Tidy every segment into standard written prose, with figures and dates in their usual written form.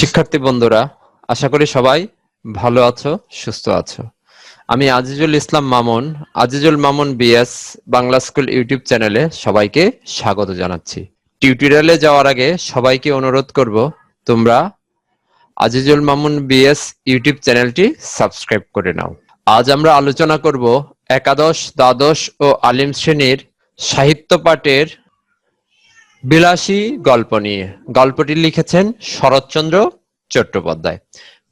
শিক্ষার্থী বন্ধুরা, আশা করি সবাই ভালো আছো, সুস্থ আছো। আমি Azizul Islam Mamun, Azizul Mamun BS Bangla school YouTube চ্যানেলে সবাইকে স্বাগত জানাচ্ছি। টিউটোরিয়ালে যাওয়ার আগে সবাইকে অনুরোধ করব, তোমরা আজিজুল মামুন বিএস ইউটিউব চ্যানেলটি সাবস্ক্রাইব করে নাও। আজ আমরা আলোচনা করব একাদশ, দ্বাদশ ও আলিম শ্রেণীর সাহিত্য পাঠের বিলাসী গল্প নিয়ে। গল্পটি লিখেছেন শরৎচন্দ্র চট্টোপাধ্যায়।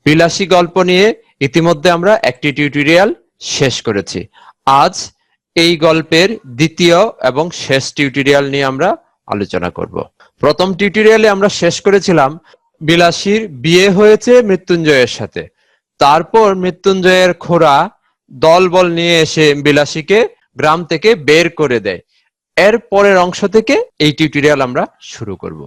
বিলাসী গল্প নিয়ে ইতিমধ্যে আমরা একটি টিউটোরিয়াল শেষ করেছি। আজ এই গল্পের দ্বিতীয় এবং শেষ টিউটোরিয়াল নিয়ে আমরা আলোচনা করব। প্রথম টিউটোরিয়ালে আমরা শেষ করেছিলাম বিলাসীর বিয়ে হয়েছে মৃত্যুঞ্জয়ের সাথে। তারপর মৃত্যুঞ্জয়ের খোড়া দলবল নিয়ে এসে বিলাসীকে গ্রাম থেকে বের করে দেয়। এর পরের অংশ থেকে এই টিউটোরিয়াল আমরা শুরু করব।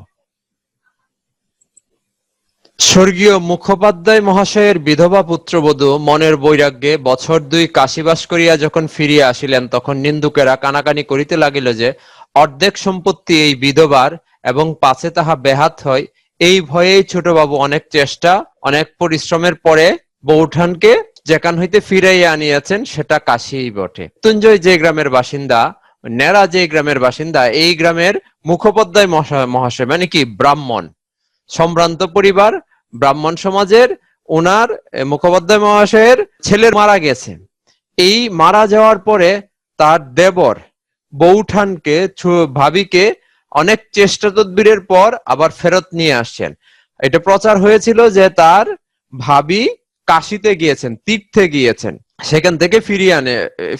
স্বর্গীয় মুখোপাধ্যায় মহাশয়ের বিধবা পুত্রবধূ মনের বৈরাগ্যে বছর 2 কাশীবাস করিয়া যখন ফিরিয়া আসিলেন, তখন নিন্দুকেরা কানাকানি করিতে লাগিল যে অর্ধেক সম্পত্তি এই বিধবার এবং পাছে তাহা বেহাত হয়। এই ভয়েই ছোটবাবু অনেক চেষ্টা, অনেক পরিশ্রমের পরে বৌঠানকে যেখান হইতে ফিরাইয়া আনিয়াছেন, সেটা কাশীই বটে। মৃত্যুঞ্জয় যে গ্রামের বাসিন্দা, নেড়া যে গ্রামের বাসিন্দা, এই গ্রামের মুখোপাধ্যায় মহাশয় মানে কি ব্রাহ্মণ, সম্ভ্রান্ত পরিবার, ব্রাহ্মণ সমাজের। ওনার মুখোপাধ্যায় মহাশয়ের ছেলে মারা গেছে। এই মারা যাওয়ার পরে তার দেবর বৌঠানকে, ভাবিকে অনেক চেষ্টা তদবিরের পর আবার ফেরত নিয়ে আসছেন। এটা প্রচার হয়েছিল যে তার ভাবি কাশীতে গিয়েছেন, তীর্থে গিয়েছেন, সেখান থেকে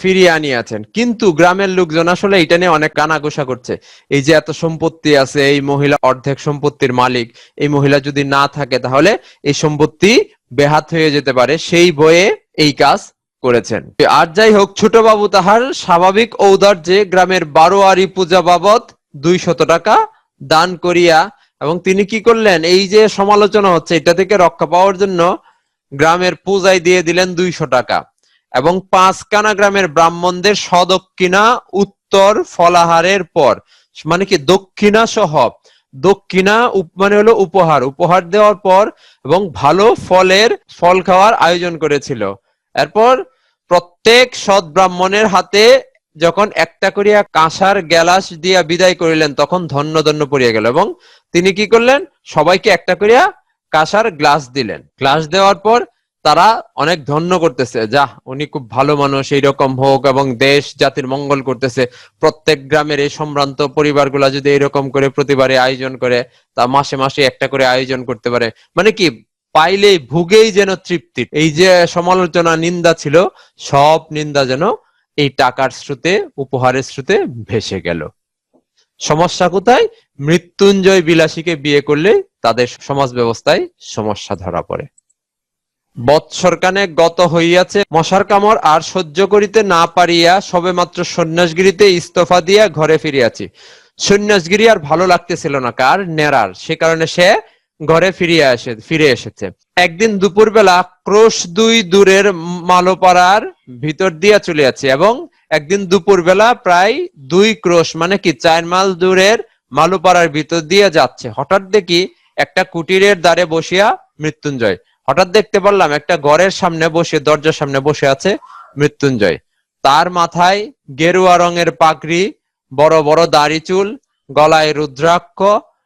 ফিরিয়ে আনিয়াছেন। কিন্তু গ্রামের লোকজন আসলে এটা নিয়ে অনেক কানাঘুষা করছে। এই যে এত সম্পত্তি আছে, এই মহিলা অর্ধেক সম্পত্তির মালিক, এই মহিলা যদি না থাকে তাহলে এই সম্পত্তি বেহাত হয়ে যেতে পারে, সেই ভয়ে এই কাজ করেছেন। আর যাই হোক, ছোটবাবু তাহার স্বাভাবিক ঔদার্যে গ্রামের 12 আরি পূজা বাবদ 200 টাকা দান করিয়া, এবং তিনি কি করলেন, এই যে সমালোচনা হচ্ছে এটা থেকে রক্ষা পাওয়ার জন্য গ্রামের পূজায় দিয়ে দিলেন 200 টাকা, এবং 5 কানা গ্রামের ব্রাহ্মণদের সদক্ষিণা উত্তর ফলাহারের পর, মানে কি দক্ষিণা সহ, দক্ষিণা মানে হলো উপহার দেওয়ার পর, এবং ভালো ফল খাওয়ার আয়োজন করেছিল। এরপর প্রত্যেক সৎ ব্রাহ্মণের হাতে যখন একটা করিয়া কাঁসার গ্যালাস দিয়া বিদায় করিলেন, তখন ধন্য ধন্য পড়িয়া গেল, এবং তিনি কি করলেন, সবাইকে একটা করিয়া কাঁসার গ্লাস দিলেন। গ্লাস দেওয়ার পর তারা অনেক ধন্য করতেছে, যাহ উনি খুব ভালো মানুষ, এইরকম হোক, এবং দেশ জাতির মঙ্গল করতেছে। প্রত্যেক গ্রামের এই সম্ভ্রান্ত পরিবারগুলা যদি এরকম করে প্রতিবারে আয়োজন করে, তা মাসে মাসে একটা করে আয়োজন করতে পারে, মানে কি পাইলেই ভুগেই যেন তৃপ্তি। এই যে সমালোচনা নিন্দা ছিল, সব নিন্দা যেন এই টাকার স্রোতে, উপহারের স্রোতে ভেসে গেল। সমস্যা কোথায়? মৃত্যুঞ্জয় বিলাসীকে বিয়ে করলে তাদের সমাজ ব্যবস্থায় সমস্যা ধরা পড়ে। বৎসরখানে গত হইয়াছে, মশার কামড় আর সহ্য করিতে না পারিয়া সবেমাত্র সন্ন্যাসগিরিতে ইস্তফা দিয়া ঘরে ফিরিয়াছি। সন্ন্যাসগিরি আর ভালো লাগতেছিল না, কার? নেড়ার। সে কারণে সে ঘরে ফিরে এসেছে। একদিন দুপুরবেলা ক্রোশ 2 দূরের মালোপাড়ার ভিতর দিয়া চলিয়াছে, এবং একদিন দুপুরবেলা প্রায় 2 ক্রোশ মানে কি 4 মাইল দূরের মালোপাড়ার ভিতর দিয়ে যাচ্ছে। হঠাৎ দেখি একটা কুটিরের দ্বারে বসিয়া মৃত্যুঞ্জয়। হঠাৎ দেখতে পারলাম একটা ঘরের সামনে বসে, দরজার সামনে বসে আছে মৃত্যুঞ্জয়। তার মাথায় গেরুয়া রঙের পাগড়ি, বড় বড় দাড়ি চুল, গলায় রুদ্রাক্ষ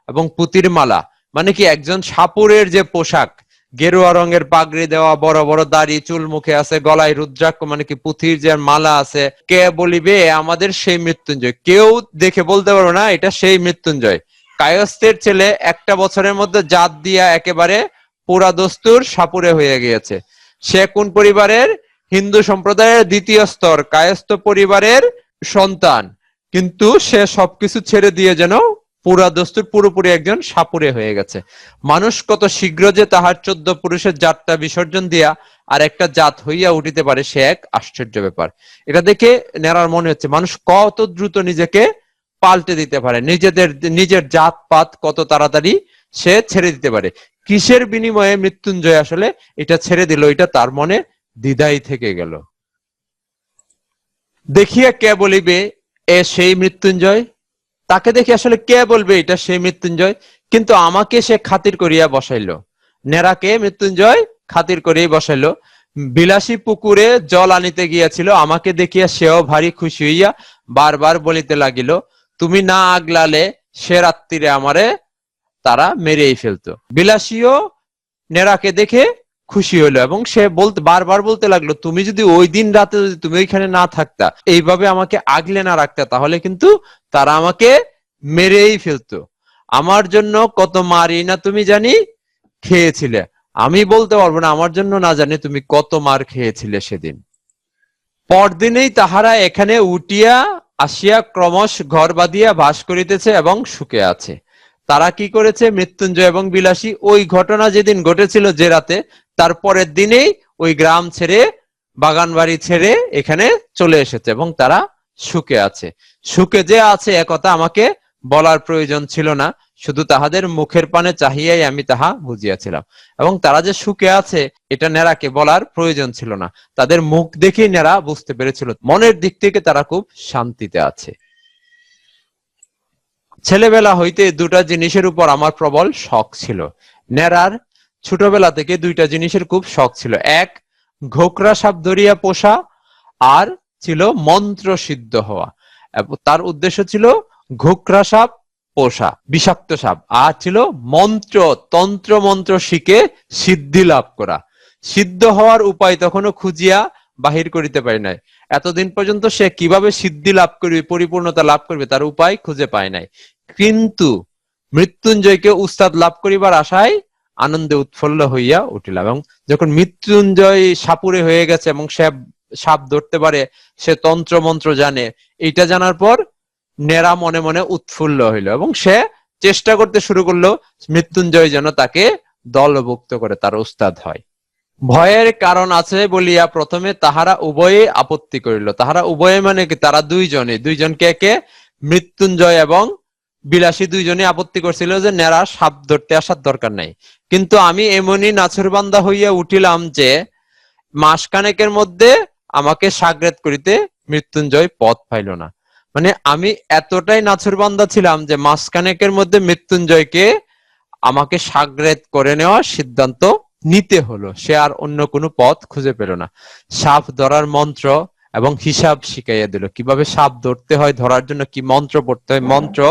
এবং পুতির মালা, মানে কি একজন সাপুরের যে পোশাক, গেরুয়া রঙের পাগড়ি দেওয়া, বড় বড় দাড়ি চুল, মুখে আছে গলায় রুদ্রাক্ষ, মানে কি পুঁথির যে মালা আছে। কে বলিবে আমাদের সেই মৃত্যুঞ্জয়? কেউ দেখে বলতে পারবে না এটা সেই মৃত্যুঞ্জয়। কায়স্থের ছেলে, একটা বছরের মধ্যে জাত দিয়া একেবারে পুরা দস্তুর সাপুরে হয়ে গিয়েছে। সে কোন পরিবারের? হিন্দু সম্প্রদায়ের 2য় স্তর কায়স্থ পরিবারের সন্তান, কিন্তু সে সবকিছু ছেড়ে দিয়ে যেন পুরা দস্তুর পুরোপুরি একজন সাপুরে হয়ে গেছে। মানুষ কত শীঘ্র যে তাহার 14 পুরুষের জাতটা বিসর্জন দিয়া আর একটা জাত হইয়া উঠিতে পারে, সে এক আশ্চর্য ব্যাপার। এটা দেখে নেড়ার মনে হচ্ছে মানুষ কত দ্রুত নিজেকে পাল্টে দিতে পারে, নিজের জাত পাত কত তাড়াতাড়ি সে ছেড়ে দিতে পারে। কিসের বিনিময়ে মৃত্যুঞ্জয় আসলে এটা ছেড়ে দিল, এটা তার মনে দ্বিধাই থেকে গেল। দেখিয়া কে বলিবে এ সেই মৃত্যুঞ্জয়? তাকে দেখে আসলে কে বলবে এটা সেই মৃত্যুঞ্জয়? কিন্তু আমাকে সে খাতির করিয়া বসাইল, নেরাকে মৃত্যুঞ্জয় খাতির করেই বসাইলো। বিলাসী পুকুরে জল আনিতে গিয়াছিল, আমাকে দেখিয়া সেও ভারী খুশি হইয়া বারবার বলিতে লাগিল, তুমি না আগলালে সে রাত্রিরে আমারে তারা মেরেই ফেলতো। বিলাসীও নেরাকে দেখে খুশি হলো এবং সে বলতে বারবার বলতে লাগলো, তুমি যদি ওই দিন রাতে যদি তুমি ওইখানে না থাকতা, এইভাবে আমাকে আগলে না রাখতা, তাহলে কিন্তু তারা আমাকে মেরেই ফেলতো। আমার জন্য কত মারই না তুমি জানি খেয়েছিলে, আমি বলতে পারবো না আমার জন্য না জানি তুমি কত মার খেয়েছিলে সেদিন। পরদিনেই তাহারা এখানে উঠিয়া আসিয়া ক্রমশ ঘর বাঁধিয়া বাস করিতেছে এবং সুখে আছে। তারা কি করেছে, মৃত্যুঞ্জয় এবং বিলাসী ওই ঘটনা যেদিন ঘটেছিল যে রাতে, তার পরের দিনেই ওই গ্রাম ছেড়ে বাগান বাড়ি ছেড়ে এখানে চলে এসেছে এবং তারা সুখে আছে। সুখে যে আছে একথা আমাকে বলার প্রয়োজন ছিল না, শুধু তাহাদের মুখের পানে চাহিয়াই আমি তাহা বুঝিয়াছিলাম। এবং তারা যে সুখে আছে এটা নেরাকে বলার প্রয়োজন ছিল না, তাদের মুখ দেখেই নেরা বুঝতে পেরেছিল মনের দিক থেকে তারা খুব শান্তিতে আছে। ছেলেবেলা হইতে দুটা জিনিসের উপর আমার প্রবল শখ ছিল। নেরার ছোটবেলা থেকে দুইটা জিনিসের খুব শখ ছিল, এক ঘোকরা সাপ ধরিয়া পোষা, আর ছিল মন্ত্র সিদ্ধ হওয়া। তার উদ্দেশ্য ছিল ঘোকরা সাপ পোষা, বিষাক্ত সাপ, আর ছিল মন্ত্র তন্ত্র মন্ত্র শিখে সিদ্ধি লাভ করা। সিদ্ধ হওয়ার উপায় তখনও খুঁজিয়া বাহির করিতে পারি নাই। এতদিন পর্যন্ত সে কিভাবে সিদ্ধি লাভ করবে, পরিপূর্ণতা লাভ করবে, তার উপায় খুঁজে পায় নাই। কিন্তু মৃত্যুঞ্জয়কে উস্তাদ লাভ করিবার আশায় আনন্দে উৎফুল্ল হইয়া উঠিলাম। এবং যখন মৃত্যুঞ্জয় সাপুরে হয়ে গেছে এবং সে সাপ ধরতে পারে, সে তন্ত্র মন্ত্র জানে, এইটা জানার পর নেরা মনে মনে উৎফুল্ল হইল এবং সে চেষ্টা করতে শুরু করলো মৃত্যুঞ্জয় যেন তাকে দলভুক্ত করে তার উস্তাদ হয়। ভয়ের কারণ আছে বলিয়া প্রথমে তাহারা উভয়ে আপত্তি করিল। তাহারা উভয়ে মানে কি, তারা দুইজনকে একে মৃত্যুঞ্জয় এবং বিলাসী দুইজনে আপত্তি করছিল যে নেরা সাপ ধরতে আসার দরকার নাই। কিন্তু আমি এমনই নাছরবান্দা হইয়া উঠিলাম যে মাসখানেকের মধ্যে আমাকে সাগরেদ করিতে মৃত্যুঞ্জয় পথ পাইল না। মানে আমি এতটাই নাছরবান্দা ছিলাম যে মাসখানেকের মধ্যে মৃত্যুঞ্জয়কে আমাকে সাগরেদ করে নেওয়ার সিদ্ধান্ত নিতে হলো। সে আর অন্য কোনো পথ খুঁজে পেল না। সাপ ধরার মন্ত্র এবং হিসাব শিখাইয়া দিল, কিভাবে সাপ ধরতে হয়, ধরার জন্য কি মন্ত্র পড়তে হয়, মন্ত্র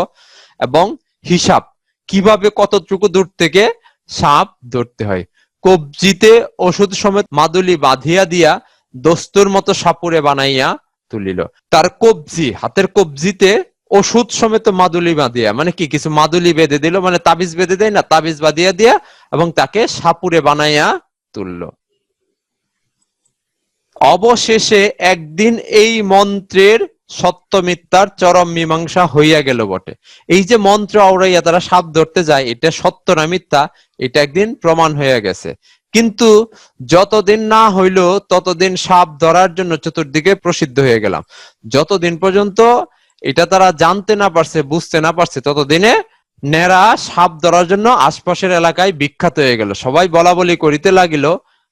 এবং হিসাব, কিভাবে কতটুকু দূর থেকে সাপ ধরতে হয়। কবজিতে ওষুধ সমেত মাদুলি বাঁধিয়া দিয়া দস্তুর মতো সাপুরে বানাইয়া তুলিল। তার কবজি, হাতের কবজিতে ওষুধ সমেত মাদুলি বাঁধিয়া, মানে কি কিছু মাদুলি বেঁধে দিল, মানে তাবিজ বেঁধে দেয় না, তাবিজ বাঁধিয়া দিয়া এবং তাকে সাপুরে বানাইয়া তুলল। অবশেষে একদিন এই মন্ত্রের সত্য মিথ্যার চরম মীমাংসা হইয়া গেল বটে। এই যে মন্ত্র আওড়াইয়া তারা সাপ ধরতে যায়, এটা সত্য না মিথ্যা, এটা একদিন প্রমাণ হয়ে গেছে। কিন্তু যতদিন না হইল ততদিন সাপ ধরার জন্য চতুর্দিকে প্রসিদ্ধ হয়ে গেলাম। যতদিন পর্যন্ত এটা তারা জানতে না পারছে, বুঝতে না পারছে, ততদিনে নেরা সাপ ধরার জন্য আশপাশের এলাকায় বিখ্যাত হয়ে গেল। সবাই বলা বলি করিতে লাগিল,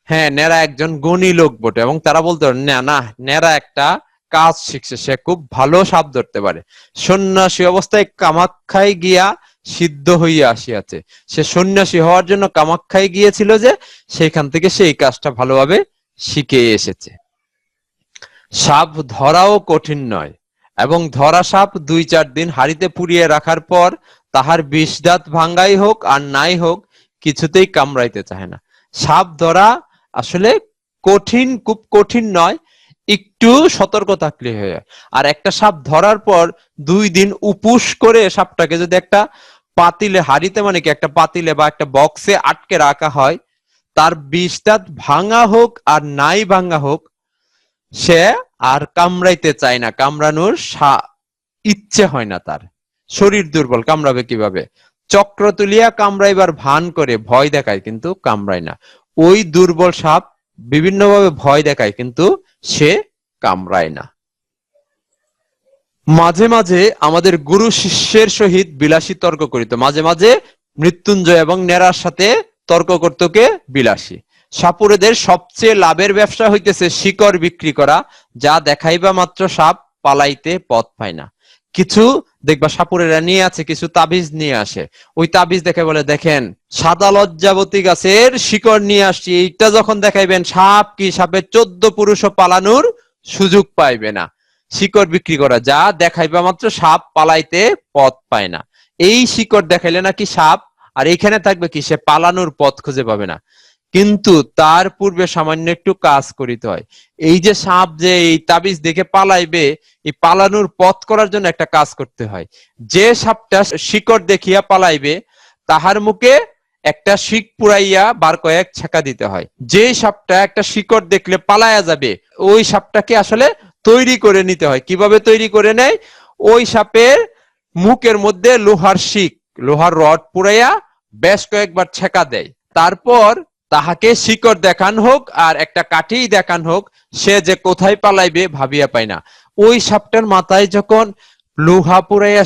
হ্যাঁ নেরা একজন গুণী লোক বটে। এবং তারা বলতো, না না, নেরা একটা কাজ শিখছে, সে খুব ভালো সাপ ধরতে পারে। সন্ন্যাসী অবস্থায় কামাখ্যায় গিয়া সিদ্ধ হইয়া আসিয়াছে। সে সন্ন্যাসী হওয়ার জন্য কামাখ্যায় গিয়েছিল, যে সেইখান থেকে সেই কাজটা ভালোভাবে শিখে এসেছে। সাপ ধরাও কঠিন নয়, এবং ধরা সাপ 2-4 দিন হাড়িতে পুড়িয়ে রাখার পর তাহার বিষ দাঁত ভাঙ্গাই হোক আর নাই হোক কিছুতেই কামড়াইতে চায় না। সাপ ধরা আসলে কঠিন, খুব কঠিন নয়, একটু সতর্ক থাকলে হয়। আর একটা সাপ ধরার পর 2 দিন উপোস করে সাপটাকে যদি একটা পাতিলে, হাড়িতে মানে কি একটা পাতিলে বা একটা বক্সে আটকে রাখা হয়, তার বিষ দাঁত ভাঙা হোক আর নাই ভাঙা হোক, সে আর কামড়াইতে চায় না, কামড়ানোর ইচ্ছে হয় না তার। শরীর দুর্বল, কামড়াবে কিভাবে? চক্র তুলিয়া কামড়াইবার ভান করে ভয় দেখায় কিন্তু কামড়ায় না। ওই দুর্বল সাপ বিভিন্নভাবে ভয় দেখায় কিন্তু সে কামড়ায় না। মাঝে মাঝে আমাদের গুরু শিষ্যের সহিত বিলাসী তর্ক করিত। মাঝে মাঝে মৃত্যুঞ্জয় এবং নেরার সাথে তর্ক করত কে? বিলাসী। সাপুরেদের সবচেয়ে লাভের ব্যবসা হইতেছে শিকড় বিক্রি করা, যা দেখাইবা মাত্র সাপ পালাইতে পথ পায় না। কিছু দেখবা সাপুরেরা নিয়ে আছে কিছু তাবিজ নিয়ে আসে, ওই তাবিজ দেখে বলে দেখেন সাদা লজ্জাবতী গাছের শিকড় নিয়ে আসছি, এইটা যখন দেখাইবেন সাপ কি সাপের 14 পুরুষও পালানোর সুযোগ পাইবে না। শিকড় বিক্রি করা, যা দেখাইবা মাত্র সাপ পালাইতে পথ পায় না, এই শিকড় দেখাইলে নাকি সাপ আর এইখানে থাকবে কি সে পালানোর পথ খুঁজে পাবে না। কিন্তু তার পূর্বে সামান্য একটু কাজ করিতে হয়। এই যে সাপ যে এই তাবিজ দেখে পালাইবে, এই পালানোর পথ করার জন্য একটা কাজ করতে হয়। যে সাপটা শিকড় দেখিয়া পালাইবে তাহার মুখে একটা শিক পুরাইয়া বার কয়েক ছেঁকা দিতে হয়। যে সাপটা একটা শিকড় দেখলে পালায়া যাবে ওই সাপটাকে আসলে তৈরি করে নিতে হয়। কিভাবে তৈরি করে নেয়? ওই সাপের মুখের মধ্যে লোহার শিক, লোহার রড পুরাইয়া বেশ কয়েকবার ছেঁকা দেয়। তারপর তাহাকে শিকড় দেখান হোক আর একটা কাঠি দেখান হোক, সে যে কোথায় পালাইবে ভাবিয়া পায় না। ওই সাপটার মাথায় যখন লোহা পুরাইয়া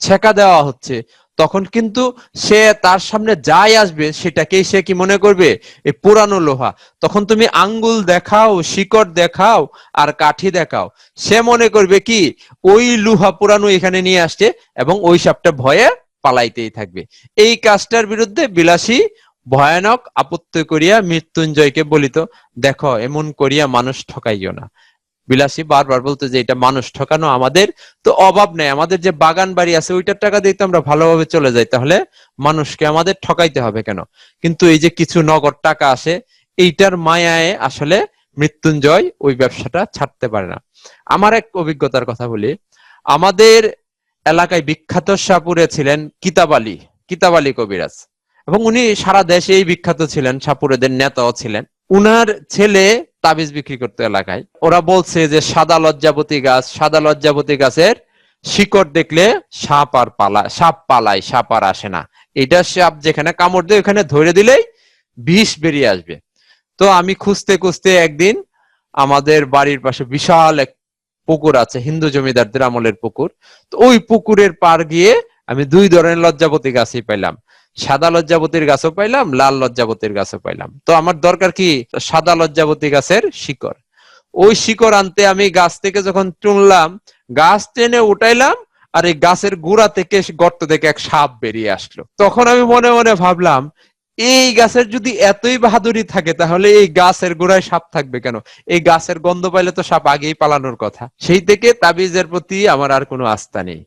ছেঁকা দেওয়া হচ্ছে তখন কিন্তু সে তার সামনে যাই আসবে সেটাকেই সে কি মনে করবে? এই পুরানো লোহা। তখন তুমি আঙ্গুল দেখাও, শিকড় দেখাও আর কাঠি দেখাও, সে মনে করবে কি ওই লোহা পুরানো এখানে নিয়ে আসছে এবং ওই সাপটা ভয়ে পালাইতেই থাকবে। এই কাজটার বিরুদ্ধে বিলাসী ভয়ানক আপত্তি করিয়া মৃত্যুঞ্জয়কে বলিত, দেখো এমন করিয়া মানুষ ঠকাইও না। বিলাসী বারবার বলতো যে এটা মানুষ ঠকানো, আমাদের তো অভাব নেই, আমাদের যে বাগান বাড়ি আছে ওইটার টাকা দিয়ে তো আমরা ভালোভাবে চলে যাই, তাহলে মানুষকে আমাদের ঠকাইতে হবে কেন? কিন্তু এই যে কিছু নগদ টাকা আসে এইটার মায়ায় আসলে মৃত্যুঞ্জয় ওই ব্যবসাটা ছাড়তে পারে না। আমার এক অভিজ্ঞতার কথা বলি। আমাদের এলাকায় বিখ্যাত সাপুরে ছিলেন কিতাব আলী, কিতাব আলী কবিরাজ, এবং উনি সারা দেশেই বিখ্যাত ছিলেন, সাপুরেদের নেতাও ছিলেন। উনার ছেলে তাবিজ বিক্রি করতে এলাকায়। ওরা বলছে যে সাদা লজ্জাবতী গাছ, সাদা লজ্জাবতী গাছের শিকড় দেখলে সাপ আর পালায়, সাপ পালায়, সাপ আর আসে না। এটা সাপ যেখানে কামড় দেয় ওখানে ধরে দিলেই বিষ বেরিয়ে আসবে। তো আমি খুঁজতে খুঁজতে একদিন আমাদের বাড়ির পাশে বিশাল এক পুকুর আছে, হিন্দু জমিদারদের আমলের পুকুর, তো ওই পুকুরের পার গিয়ে আমি 2 ধরনের লজ্জাবতী গাছই পাইলাম। সাদা লজ্জাবতীর গাছও পাইলাম, লাল লজ্জাবতীর গাছও পাইলাম। তো আমার দরকার কি? সাদা লজ্জাবতী গাছের শিকড়। ওই শিকড় আনতে আমি গাছ থেকে যখন তুললাম, গাছ টেনে উঠাইলাম, আর এই গাছের গোড়া থেকে গর্ত থেকে এক সাপ বেরিয়ে আসলো। তখন আমি মনে মনে ভাবলাম, এই গাছের যদি এতই বাহাদুরি থাকে তাহলে এই গাছের গোড়ায় সাপ থাকবে কেন? এই গাছের গন্ধ পাইলে তো সাপ আগেই পালানোর কথা। সেই থেকে তাবিজের প্রতি আমার আর কোনো আস্থা নেই।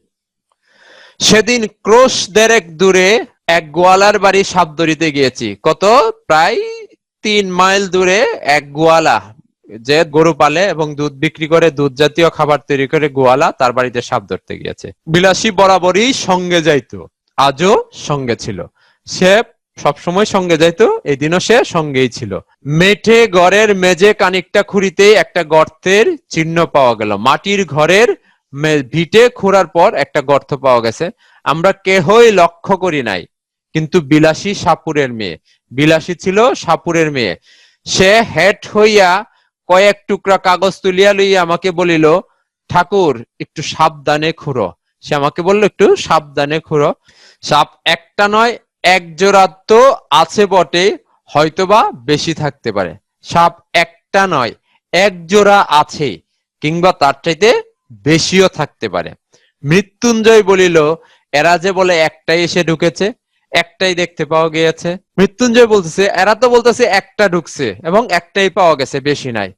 সেদিন ক্রোশ 1.5 দূরে এক গোয়ালার বাড়ি সাপ ধরিতে গিয়েছি। কত? প্রায় 3 মাইল দূরে এক গোয়ালা যে গরু পালে এবং দুধ বিক্রি করে, দুধ জাতীয় খাবার তৈরি করে, গোয়ালা তার বাড়িতে সাপ ধরতে গিয়েছে। বিলাসী বরাবরই সঙ্গে যাইতো, আজও সঙ্গে ছিল। সে সবসময় সঙ্গে যাইতো, এই দিনও সে সঙ্গেই ছিল। মেঠে ঘরের মেঝে কানিকটা খুঁড়িতে একটা গর্তের চিহ্ন পাওয়া গেল। মাটির ঘরের ভিটে খোঁড়ার পর একটা গর্ত পাওয়া গেছে। আমরা কেহই লক্ষ্য করি নাই, কিন্তু বিলাসী সাপুরের মেয়ে, বিলাসী ছিল সাপুরের মেয়ে। সে হেট হইয়া কয়েক টুকরা কাগজ তুলিয়া লইয়া আমাকে বলিল, ঠাকুর একটু সাবধানে খুঁড়ো। সে আমাকে বললো একটু সাবধানে খুঁড়ো। সাপ একটা নয়, এক জোড়া তো আছে বটে, হয়তোবা বেশি থাকতে পারে। সাপ একটা নয়, এক জোড়া আছে, কিংবা তার চাইতে বেশিও থাকতে পারে। মৃত্যুঞ্জয় বলিল, এরা যে বলে একটাই এসে ঢুকেছে, একটাই দেখতে পাওয়া গিয়েছে। মৃত্যুঞ্জয় বলতেছে এরা তো বলতেছে একটা ঢুকছে এবং একটাই পাওয়া গেছে, বেশি নাই।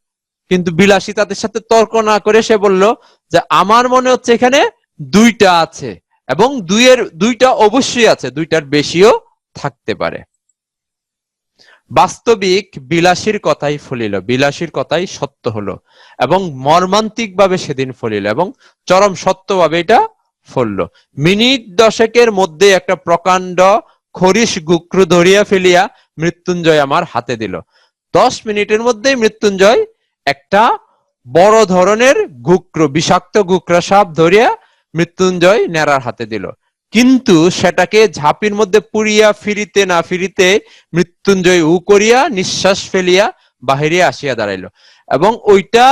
কিন্তু বিলাসী তাদের সাথে তর্ক না করে সে বলল যে আমার মনে হচ্ছে এখানে 2টা আছে, এবং 2টা অবশ্যই আছে, 2টার বেশিও থাকতে পারে। বাস্তবিক বিলাসীর কথাই ফলিল, বিলাসীর কথাই সত্য হলো, এবং মর্মান্তিক ভাবে সেদিন ফলিল, এবং চরম সত্যভাবে এটা ফলল। মিনিট 10 মধ্যে একটা প্রকাণ্ড খরিস গুক্রু ধরিয়া ফেলিয়া মৃত্যুঞ্জয় আমার হাতে দিল। 10 মিনিটের মধ্যেই মৃত্যুঞ্জয় একটা বড় ধরনের গুক্রু, বিষাক্ত গুকরা সাপ ধরিয়া মৃত্যুঞ্জয় নেড়ার হাতে দিল। কিন্তু সেটাকে ঝাঁপির মধ্যে পুড়িয়া ফিরিতে না ফিরিতে মৃত্যুঞ্জয় উ করিয়া নিঃশ্বাস ফেলিয়া বাহিরে আসিয়া দাঁড়াইল, এবং ওইটা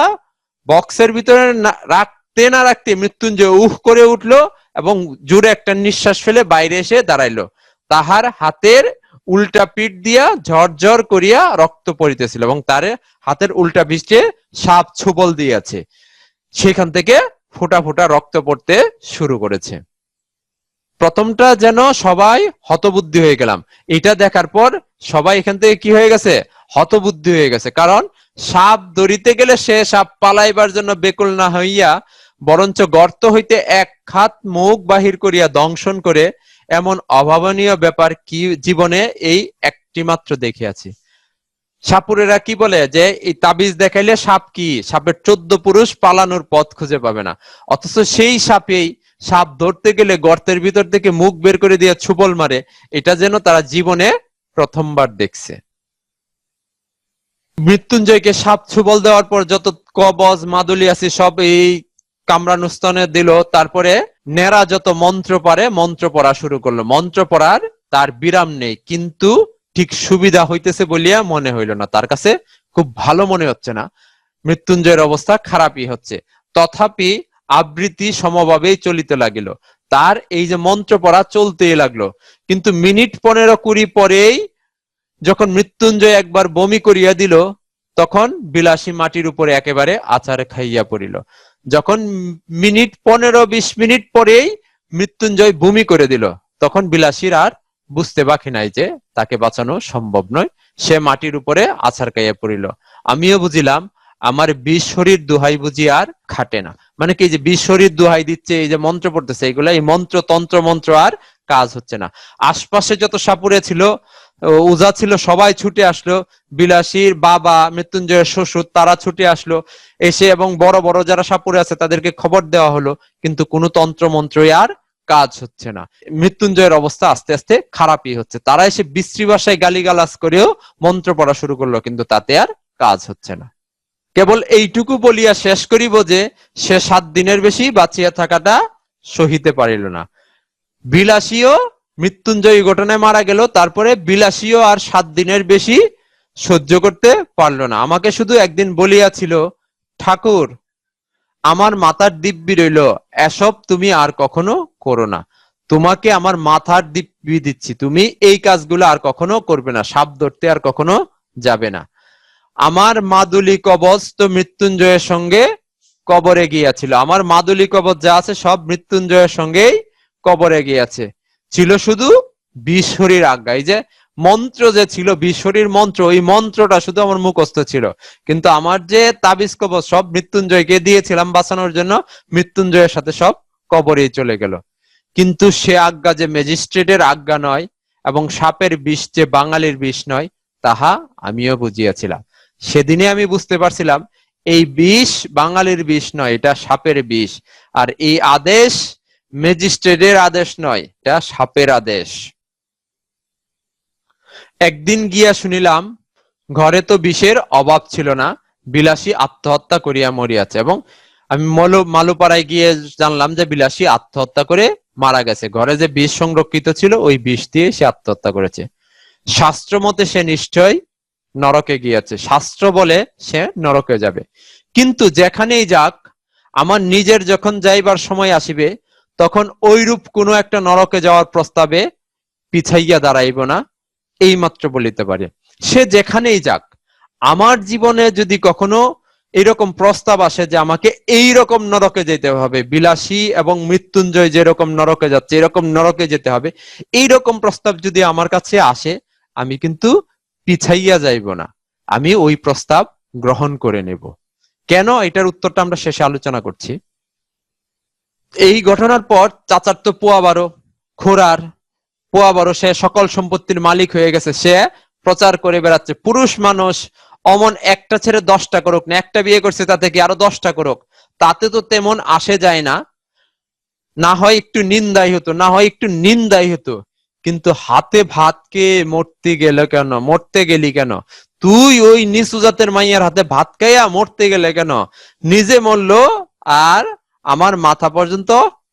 বক্সের ভিতরে রাখতে না রাখতে মৃত্যুঞ্জয় উহ করে উঠলো এবং জোরে একটা নিঃশ্বাস ফেলে বাইরে এসে দাঁড়াইলো। তাহার হাতের উল্টা পিঠ দিয়া ঝরঝর করিয়া রক্ত পড়িতেছিল, এবং তার হাতের উল্টা পিঠে সাপ ছোবল দিয়াছে। সেখান থেকে ফোঁটা ফোঁটা রক্ত পড়তে শুরু করেছে। প্রথমটা যেন সবাই হতবুদ্ধি হয়ে গেলাম, এটা দেখার পর সবাই এখান থেকে কি হয়ে গেছে, হতবুদ্ধি হয়ে গেছে। কারণ সাপ ধরিতে গেলে সে সাপ পালাইবার জন্য বেকুল না হইয়া বরঞ্চ গর্ত হইতে এক হাত মুখ বাহির করিয়া দংশন করে, এমন অভাবনীয় ব্যাপার কি জীবনে এই একটি মাত্র দেখিয়াছি। সাপুরেরা কি বলে যে এই তাবিজ দেখাইলে সাপ কি, সাপের 14 পুরুষ পালানোর পথ খুঁজে পাবে না। অথচ সেই সাপেই সাপ ধরতে গেলে গর্তের ভিতর থেকে মুখ বের করে দিয়ে ছুবল মারে, এটা যেন তারা জীবনে প্রথমবার দেখছে। মৃত্যুঞ্জয়কে সাপ ছুবল দেওয়ার পর যত কবজ মাদুলি আছে সব এই কামরানুস্তনে দিল। তারপরে নেরা যত মন্ত্র পারে মন্ত্র পড়া শুরু করলো। মন্ত্র পড়ার তার বিরাম নেই, কিন্তু ঠিক সুবিধা হইতেছে বলিয়া মনে হইল না, তার কাছে খুব ভালো মনে হচ্ছে না, মৃত্যুঞ্জয়ের অবস্থা খারাপই হচ্ছে। তথাপি আবৃত্তি সমভাবেই চলিতে লাগিল। তার এই যে মন্ত্র পড়া চলতেই লাগলো। কিন্তু মিনিট 15-20 পরেই যখন মৃত্যুঞ্জয় একবার বমি করিয়া দিল, তখন বিলাসী মাটির উপরে একেবারে আছাড় খাইয়া পড়িল। যখন মিনিট 15-20 মিনিট পরেই মৃত্যুঞ্জয় বমি করে দিল, তখন বিলাসীর আর বুঝতে বাকি নাই যে তাকে বাঁচানো সম্ভব নয়। সে মাটির উপরে আছাড় খাইয়া পড়িল। আমিও বুঝিলাম আমার 20 শরীর দোহাই বুঝি আর খাটে না। মানে কি, যে 20 শরীর দোহাই দিচ্ছে, এই যে মন্ত্র পড়তেছে, এইগুলা এই মন্ত্র তন্ত্র মন্ত্র আর কাজ হচ্ছে না। আশপাশে যত সাপুরে ছিল, উজা ছিল, সবাই ছুটে আসলো। বিলাসীর বাবা, মৃত্যুঞ্জয়ের শ্বশুর, তারা ছুটে আসলো এসে, এবং বড় বড় যারা সাপুরে আছে তাদেরকে খবর দেওয়া হলো, কিন্তু কোনো তন্ত্র মন্ত্রই আর কাজ হচ্ছে না। মৃত্যুঞ্জয়ের অবস্থা আস্তে আস্তে খারাপই হচ্ছে। তারা এসে বিশ্রী ভাষায় গালিগালাজ করেও মন্ত্র পড়া শুরু করলো, কিন্তু তাতে আর কাজ হচ্ছে না। কেবল এইটুকু বলিয়া শেষ করিব যে সে 7 দিনের বেশি বাঁচিয়া থাকাটা সহিতে পারিল না। বিলাসীও মৃত্যুঞ্জয়ী ঘটনায় মারা গেল, তারপরে বিলাসীও আর 7 দিনের বেশি সহ্য করতে পারল না। আমাকে শুধু একদিন বলিয়াছিল, ঠাকুর আমার মাথার দিব্যি রইল, এসব তুমি আর কখনো করো না। তোমাকে আমার মাথার দিব্যি দিচ্ছি, তুমি এই কাজগুলো আর কখনো করবে না, সাপ ধরতে আর কখনো যাবে না। আমার মাদুলি কবচ তো মৃত্যুঞ্জয়ের সঙ্গে কবরে গিয়াছিল। আমার মাদুলি কবচ যা আছে সব মৃত্যুঞ্জয়ের সঙ্গেই কবরে গিয়াছে। ছিল শুধু বিশ্বরীর আজ্ঞা। এই যে মন্ত্র যে ছিল, বিশ্বরীর মন্ত্র, ওই মন্ত্রটা শুধু আমার মুখস্থ ছিল, কিন্তু আমার যে তাবিজ কবচ সব মৃত্যুঞ্জয়কে দিয়েছিলাম বাঁচানোর জন্য, মৃত্যুঞ্জয়ের সাথে সব কবরেই চলে গেল। কিন্তু সে আজ্ঞা যে ম্যাজিস্ট্রেটের আজ্ঞা নয়, এবং সাপের বিষ যে বাঙালির বিষ নয়, তাহা আমিও বুঝিয়াছিলাম। সেদিনে আমি বুঝতে পারছিলাম এই বিষ বাঙালির বিষ নয়, এটা সাপের বিষ। আর এই আদেশ ম্যাজিস্ট্রেটের আদেশ নয়, এটা সাপের আদেশ। একদিন গিয়া শুনিলাম ঘরে তো বিষের অভাব ছিল না, বিলাসী আত্মহত্যা করিয়া মরিয়াছে। এবং আমি মালুপাড়ায় গিয়ে জানলাম যে বিলাসী আত্মহত্যা করে মারা গেছে। ঘরে যে বিষ সংরক্ষিত ছিল ওই বিষ দিয়ে সে আত্মহত্যা করেছে। শাস্ত্র মতে সে নিশ্চয় নরকে গিয়েছে, শাস্ত্র বলে সে নরকে যাবে। কিন্তু যেখানেই যাক, আমার নিজের যখন যাইবার সময় আসিবে, তখন ওইরূপ কোনো একটা নরকে যাওয়ার প্রস্তাবে পিছাইয়া দাঁড়াইব না, এই মাত্র বলিতে পারে। সে যেখানেই যাক, আমার জীবনে যদি কখনো এরকম প্রস্তাব আসে যে আমাকে এইরকম নরকে যেতে হবে, বিলাসী এবং মৃত্যুঞ্জয় যেরকম নরকে যাচ্ছে এরকম নরকে যেতে হবে, এইরকম প্রস্তাব যদি আমার কাছে আসে, আমি কিন্তু পিছাইয়া যাইব না, আমি ওই প্রস্তাব গ্রহণ করে নেব। কেন, এটার উত্তরটা আমরা শেষে আলোচনা করছি। এই ঘটনার পর চাচার তো পোয়া বারো, খোড়ার পোয়া বারো, সে সকল সম্পত্তির মালিক হয়ে গেছে। সে প্রচার করে বেড়াচ্ছে, পুরুষ মানুষ অমন একটা ছেড়ে 10টা করুক না, একটা বিয়ে করছে তাতে কি আরো 10টা করুক, তাতে তো তেমন আসে যায় না। না হয় একটু নিন্দাই হতো, না হয় একটু নিন্দাই হতো, কিন্তু হাতে ভাত কে মরতে গেল কেন, মরতে গেলি কেন? তুই ওই নিচু জাতের মাইয়ার হাতে ভাত খাইয়া মরতে গেলে কেন? নিজে মরলো আর আমার মাথা পর্যন্ত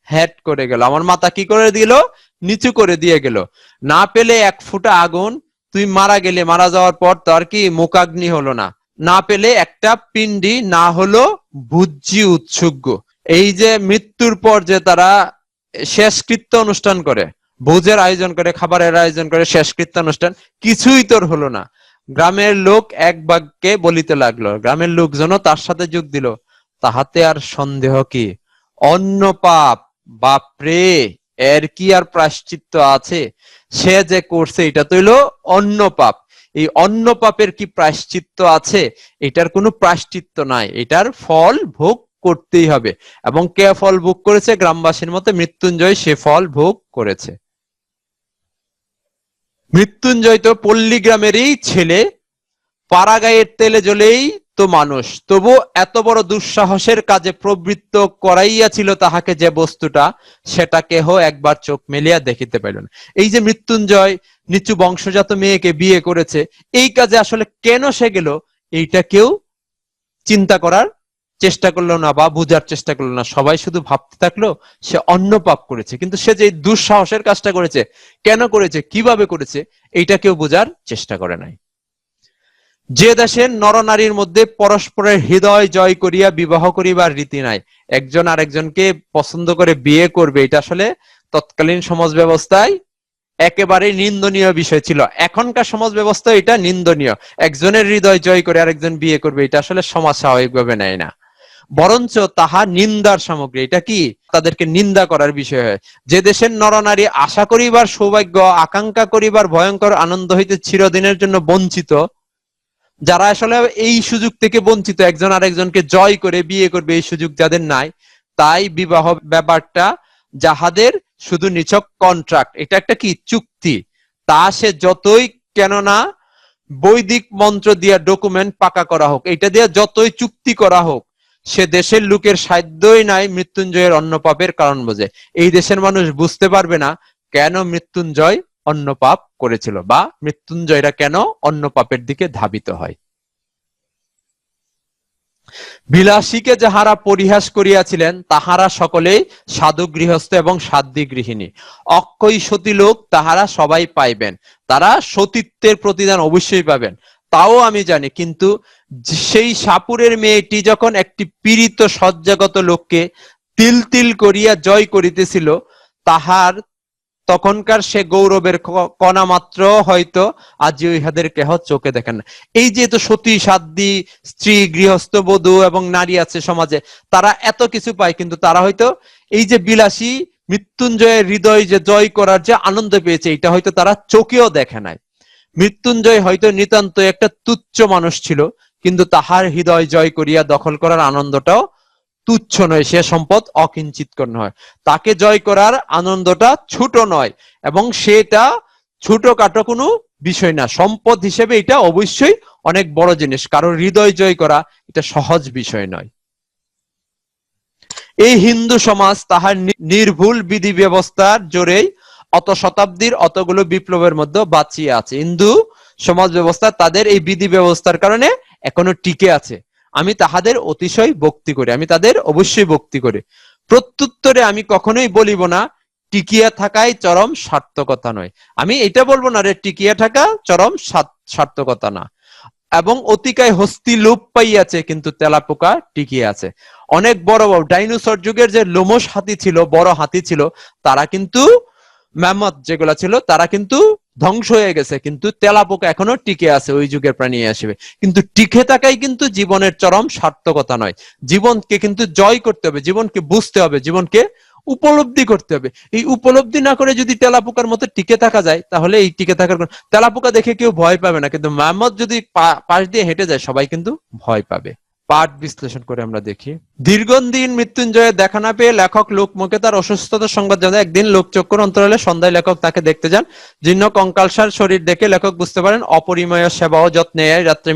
হেড করে গেল, আমার মাথা কি করে দিল, নিচু করে দিয়ে গেল। না পেলে 1 ফুটা আগুন, তুই মারা গেলে, মারা যাওয়ার পর তো আর কি মুখাগ্নি হলো না। না পেলে একটা পিণ্ডি, না হলো ভুজ্জি উৎসুগ্য। এই যে মৃত্যুর পর যে তারা শেষকৃত্য অনুষ্ঠান করে, ভোজের আয়োজন করে, খাবারের আয়োজন করে, শেষকৃত্য অনুষ্ঠান, কিছুই তোর হলো না। গ্রামের লোক এক বাক্যে বলিতে লাগলো, গ্রামের লোকজনও তার সাথে যোগ দিল, তাহাতে আর সন্দেহ কি, অন্য পাপ, বাপরে, এর কি আর প্রায়শ্চিত্ত আছে? সে যে করছে এটা তো হইলো অন্য পাপ। এই অন্য পাপের কি প্রায়শ্চিত্ত আছে? এটার কোনো প্রায়শ্চিত্ত নাই, এটার ফল ভোগ করতেই হবে। এবং কে ফল ভোগ করেছে? গ্রামবাসীর মতে মৃত্যুঞ্জয় সে ফল ভোগ করেছে। মৃত্যুঞ্জয় তো পল্লী গ্রামেরই ছেলে, পাড়াগাঁয়ের তেলে জ্বলেই তো মানুষ, তবু এত বড় দুঃসাহসের কাজে প্রবৃত্ত করাইয়াছিল তাহাকে যে বস্তুটা, সেটা কেহ একবার চোখ মেলিয়া দেখিতে পাইল না। এই যে মৃত্যুঞ্জয় নিচু বংশজাত মেয়েকে বিয়ে করেছে, এই কাজে আসলে কেন সে গেল, এইটা কেউ চিন্তা করার চেষ্টা করলো না বা বুঝার চেষ্টা করলো না। সবাই শুধু ভাবতে থাকলো সে অন্য পাপ করেছে, কিন্তু সে যে দুঃসাহসের কাজটা করেছে, কেন করেছে, কিভাবে করেছে, এইটা কেউ বোঝার চেষ্টা করে নাই। যে দেশের নরনারীর মধ্যে পরস্পরের হৃদয় জয় করিয়া বিবাহ করিবার রীতি নাই, একজন আরেকজনকে পছন্দ করে বিয়ে করবে, এটা আসলে তৎকালীন সমাজ ব্যবস্থায় একেবারে নিন্দনীয় বিষয় ছিল। এখনকার সমাজ ব্যবস্থা এটা নিন্দনীয়, একজনের হৃদয় জয় করে আরেকজন বিয়ে করবে, এটা আসলে সমাজ স্বাভাবিকভাবে নেয় না, বরঞ্চ তাহা নিন্দার সামগ্রী। এটা কি? তাদেরকে নিন্দা করার বিষয় হয়। যে দেশের নরনারী আশা করিবার সৌভাগ্য, আকাঙ্ক্ষা করিবার ভয়ঙ্কর আনন্দ হইতে চিরদিনের জন্য বঞ্চিত, যারা আসলে এই সুযোগ থেকে বঞ্চিত, একজন আরেকজনকে জয় করে বিয়ে করবে, এই সুযোগ যাদের নাই, তাই বিবাহ ব্যাপারটা যাহাদের শুধু নিছক কন্ট্রাক্ট, এটা একটা কি চুক্তি, তা সে যতই কেন না বৈদিক মন্ত্র দিয়া ডকুমেন্ট পাকা করা হোক, এটা দিয়ে যতই চুক্তি করা হোক, সে দেশের লোকের সাধ্যই নাই মৃত্যুঞ্জয়ের অন্য পাপের কারণ বোঝে। এই দেশের মানুষ বুঝতে পারবে না কেন মৃত্যুঞ্জয় অন্য পাপ করেছিল, বা মৃত্যুঞ্জয়রা কেন অন্য পাপের দিকে ধাবিত হয়। বিলাসীকে যাহারা পরিহাস করিয়াছিলেন তাহারা সকলেই সাধু গৃহস্থ এবং সাধ্বী গৃহিণী, অক্ষয় সতী লোক তাহারা সবাই পাইবেন, তারা সতীত্বের প্রতিদান অবশ্যই পাবেন, তাও আমি জানি। কিন্তু সেই সাপুরের মেয়েটি যখন একটি পীড়িত শয্যাগত লোককে তিল তিল করিয়া জয় করিতেছিল, তাহার তখনকার সে গৌরবের কণা মাত্র হয়তো আজিও ইহাদের কেহ চোখে দেখেন না। এই যে তো সতী সাধ্বী স্ত্রী গৃহস্থ বধূ এবং নারী আছে সমাজে, তারা এত কিছু পায়, কিন্তু তারা হয়তো এই যে বিলাসী মৃত্যুঞ্জয়ের হৃদয় যে জয় করার যে আনন্দ পেয়েছে, এটা হয়তো তারা চোখেও দেখে নাই। মৃত্যুঞ্জয় হয়তো নিতান্ত একটা তুচ্ছ মানুষ ছিল, কিন্তু তাহার হৃদয় জয় করিয়া দখল করার আনন্দটাও তুচ্ছ নয়, সে সম্পদ অকিঞ্চিত নয়, তাকে জয় করার আনন্দটা ছোট নয়, এবং সেটা ছোটখাটো কোনো বিষয় না, সম্পদ হিসেবে এটা অবশ্যই অনেক বড় জিনিস। কারণ হৃদয় জয় করা এটা সহজ বিষয় নয়। এই হিন্দু সমাজ তাহার নির্ভুল বিধি ব্যবস্থার জোরেই অত শতাব্দীর অতগুলো বিপ্লবের মধ্যে বাঁচিয়ে আছে। হিন্দু সমাজ ব্যবস্থা তাদের এই বিধি ব্যবস্থার কারণে এখনো টিকে আছে। আমি তাহাদের অতিশয় ভক্তি করি, আমি তাদের অবশ্যই ভক্তি করি। প্রত্যুত্তরে আমি কখনোই বলিব না টিকিয়া থাকাই চরম সার্থকতা নয়, আমি এটা বলবো না রে টিকিয়া থাকা চরম সার্থকতা না। এবং অতিকায় হস্তি লোপ পাইয়াছে, কিন্তু তেলাপোকা টিকিয়ে আছে। অনেক বড় বড় ডাইনোসর যুগের যে লোমশ হাতি ছিল, বড় হাতি ছিল, তারা কিন্তু ম্যামথ যেগুলা ছিল তারা কিন্তু ধ্বংস হয়ে গেছে, কিন্তু তেলাপোকা এখনো টিকে আছে, ওই যুগের প্রাণী আসবে। কিন্তু টিকে থাকাই কিন্তু জীবনের চরম সার্থকতা নয়, জীবনকে কিন্তু জয় করতে হবে, জীবনকে বুঝতে হবে, জীবনকে উপলব্ধি করতে হবে। এই উপলব্ধি না করে যদি তেলাপোকার মতো টিকে থাকা যায়, তাহলে এই টিকে থাকার, তেলাপোকা দেখে কেউ ভয় পাবে না, কিন্তু ম্যামথ যদি পাশ দিয়ে হেঁটে যায় সবাই কিন্তু ভয় পাবে। পাঠ বিশ্লেষণ করে আমরা দেখি। দীর্ঘদিন মৃত্যুঞ্জয়ের দেখা না পেয়ে লেখক লোকমুখে তার অসুস্থতার সংবাদ জানায়। একদিন লোকচক্ষুর অন্তরালে সন্ধ্যায় লেখক তাকে দেখতে যান। জীর্ণ কঙ্কালসার শরীর দেখে লেখক বুঝতে পারেন অপরিমেয় সেবা ও যত্নে রাত্রে